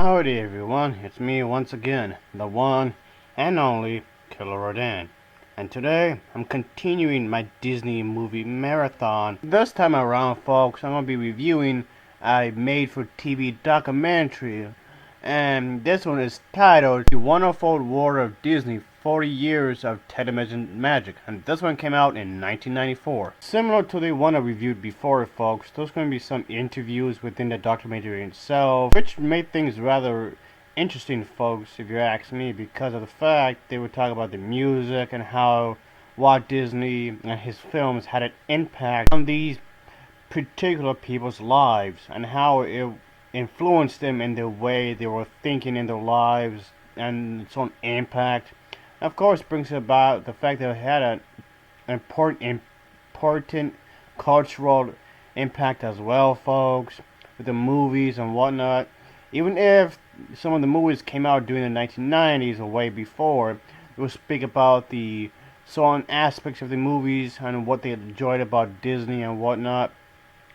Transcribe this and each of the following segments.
Howdy everyone, it's me once again, the one and only Killer Rodan. And today, I'm continuing my Disney movie marathon. This time around, folks, I'm going to be reviewing a made-for-TV documentary. And this one is titled The Wonderful World of Disney 40 Years of Television Magic. And this one came out in 1994. Similar to the one I reviewed before, folks, there's going to be some interviews within the documentary itself, which made things rather interesting, folks, if you ask me, because of the fact they would talk about the music and how Walt Disney and his films had an impact on these particular people's lives and how it influenced them in the way they were thinking in their lives and its own impact. Of course, brings about the fact that it had an important cultural impact as well, folks, with the movies and whatnot. Even if some of the movies came out during the 1990s or way before, it will speak about the certain aspects of the movies and what they enjoyed about Disney and whatnot.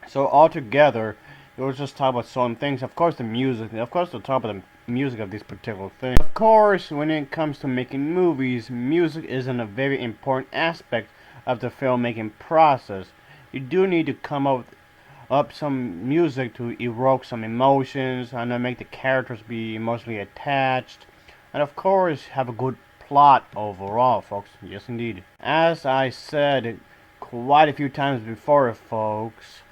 So altogether, it was just talk about certain things. Of course, the music. Of course, they'll talk about the music of these particular things. Of course, when it comes to making movies, music isn't a very important aspect of the filmmaking process. You do need to come up some music to evoke some emotions and to make the characters be emotionally attached, and of course have a good plot overall, folks. Yes, indeed. As I said quite a few times before, folks,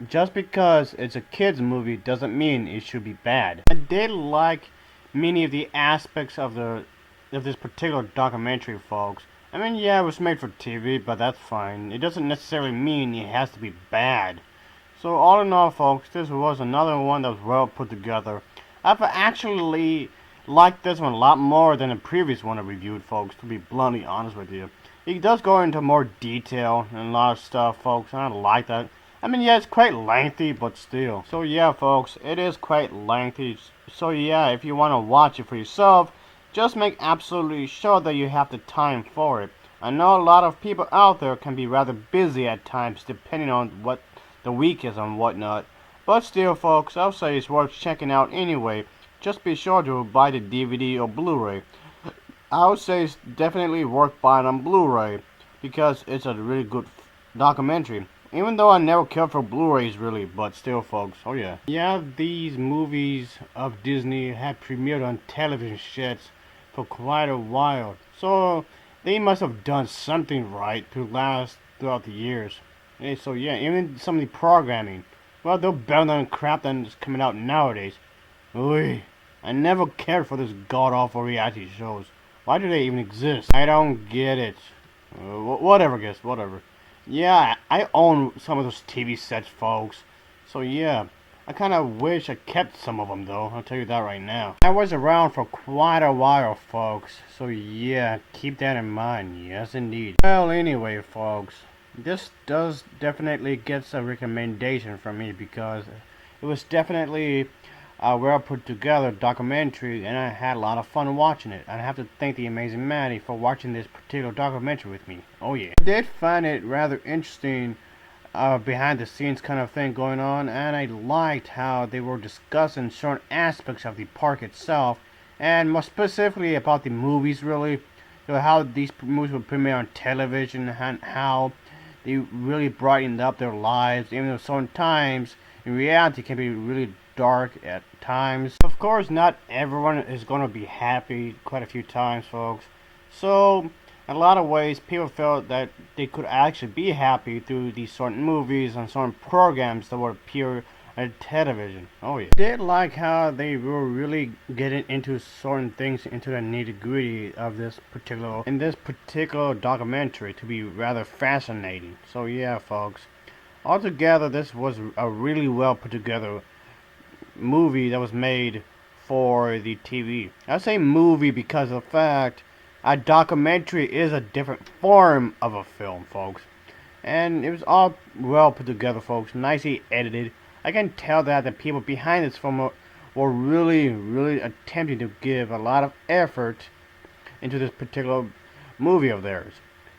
just because it's a kids movie doesn't mean it should be bad. I did like many of the aspects of this particular documentary, folks. I mean, yeah, it was made for TV, but that's fine. It doesn't necessarily mean it has to be bad. So all in all, folks, this was another one that was well put together. I've actually liked this one a lot more than the previous one I reviewed, folks, to be bluntly honest with you. It does go into more detail and a lot of stuff, folks, and I like that. I mean, yeah, it's quite lengthy, but still. So yeah, folks, it is quite lengthy. So yeah, if you want to watch it for yourself, just make absolutely sure that you have the time for it. I know a lot of people out there can be rather busy at times, depending on what the week is and whatnot. But still, folks, I'll say it's worth checking out anyway. Just be sure to buy the DVD or Blu-ray. I would say it's definitely worth buying on Blu-ray because it's a really good documentary. Even though I never cared for Blu-rays really, but still, folks, oh yeah. Yeah, these movies of Disney had premiered on television sets for quite a while, so they must have done something right to last throughout the years. Hey, so yeah, even some of the programming, well, they're better than crap that's coming out nowadays. Ooh, I never cared for this god-awful reality shows. Why do they even exist? I don't get it. Whatever, guys, whatever. Yeah, I own some of those TV sets, folks. So yeah, I kind of wish I kept some of them, though. I'll tell you that right now. I was around for quite a while, folks. So yeah, keep that in mind. Yes, indeed. Well, anyway, folks, this does definitely get a recommendation from me because it was definitely a well put together documentary, and I had a lot of fun watching it. I have to thank the amazing Maddie for watching this particular documentary with me. Oh yeah. I did find it rather interesting, behind the scenes kind of thing going on, and I liked how they were discussing certain aspects of the park itself, and more specifically about the movies really. How these movies would premiere on television and how they really brightened up their lives, even though sometimes in reality can be really dark at times. Of course, not everyone is going to be happy quite a few times, folks. So, in a lot of ways, people felt that they could actually be happy through these certain movies and certain programs that would appear on television. Oh yeah. I did like how they were really getting into certain things, into the nitty-gritty of this particular documentary, to be rather fascinating. So yeah, folks. Altogether, this was a really well put together movie that was made for the TV. I say movie because of the fact a documentary is a different form of a film, folks. And it was all well put together, folks. Nicely edited. I can tell that the people behind this film were really, really attempting to give a lot of effort into this particular movie of theirs.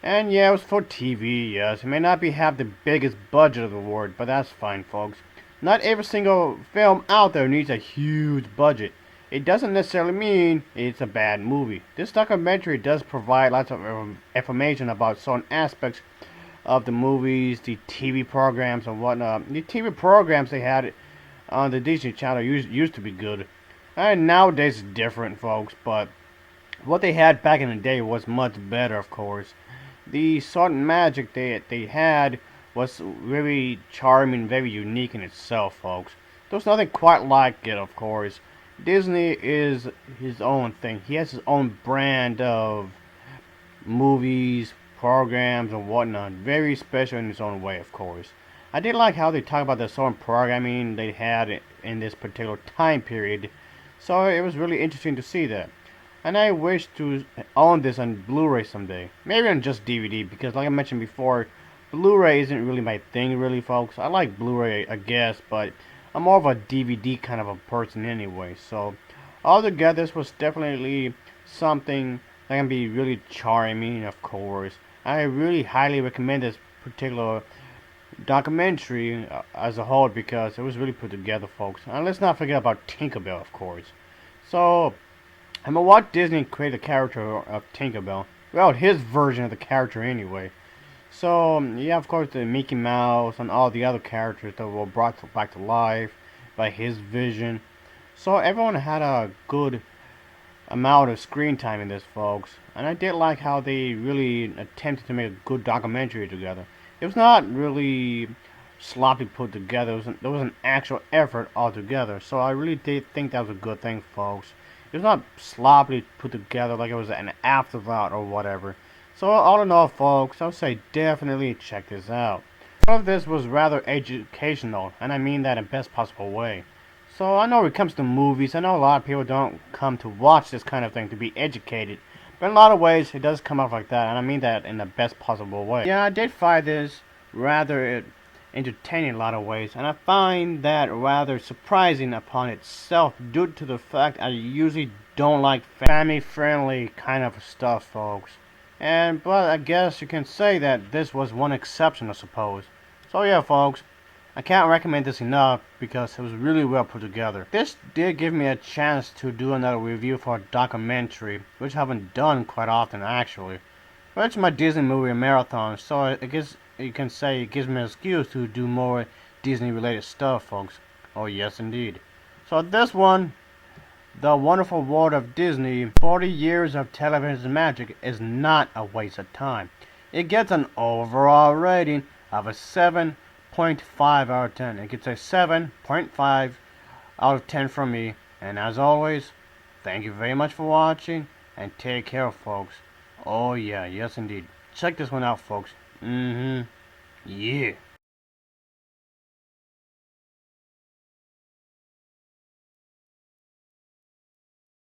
And yeah, it was for TV, yes. It may not have the biggest budget of the world, but that's fine, folks. Not every single film out there needs a huge budget. It doesn't necessarily mean it's a bad movie. This documentary does provide lots of information about certain aspects of the movies, the TV programs, and whatnot. The TV programs they had on the Disney Channel used to be good. And nowadays it's different, folks, but what they had back in the day was much better, of course. The certain magic they had was very charming, very unique in itself, folks. There's nothing quite like it, of course. Disney is his own thing. He has his own brand of movies, programs, and whatnot. Very special in his own way, of course. I did like how they talk about the certain programming they had in this particular time period. So it was really interesting to see that. And I wish to own this on Blu-ray someday. Maybe on just DVD, because like I mentioned before, Blu-ray isn't really my thing, really, folks. I like Blu-ray, I guess, but I'm more of a DVD kind of a person anyway. So altogether, this was definitely something that can be really charming, of course. I really highly recommend this particular documentary as a whole because it was really put together, folks. And let's not forget about Tinkerbell, of course. So, I mean, Walt Disney created the character of Tinkerbell. Well, his version of the character anyway. So, yeah, of course, the Mickey Mouse and all the other characters that were brought back to life by his vision. So, everyone had a good amount of screen time in this, folks. And I did like how they really attempted to make a good documentary together. It was not really sloppy put together. There was an actual effort altogether. So I really did think that was a good thing, folks. It was not sloppily put together like it was an afterthought or whatever. So all in all, folks, I would say definitely check this out. All of this was rather educational, and I mean that in best possible way. So I know when it comes to movies, I know a lot of people don't come to watch this kind of thing to be educated. But in a lot of ways, it does come off like that, and I mean that in the best possible way. Yeah, I did find this rather entertaining in a lot of ways, and I find that rather surprising upon itself due to the fact I usually don't like family-friendly kind of stuff, folks. But I guess you can say that this was one exception, I suppose. So yeah, folks, I can't recommend this enough because it was really well put together. This did give me a chance to do another review for a documentary, which I haven't done quite often actually. But it's my Disney movie marathon, so I guess you can say it gives me an excuse to do more Disney related stuff, folks. Oh yes indeed. So this one, The Wonderful World of Disney, 40 Years of Television Magic, is not a waste of time. It gets an overall rating of a 7.5 out of 10. It gets a 7.5 out of 10 from me. And as always, thank you very much for watching, and take care, folks. Oh yeah, yes indeed. Check this one out, folks. Yeah.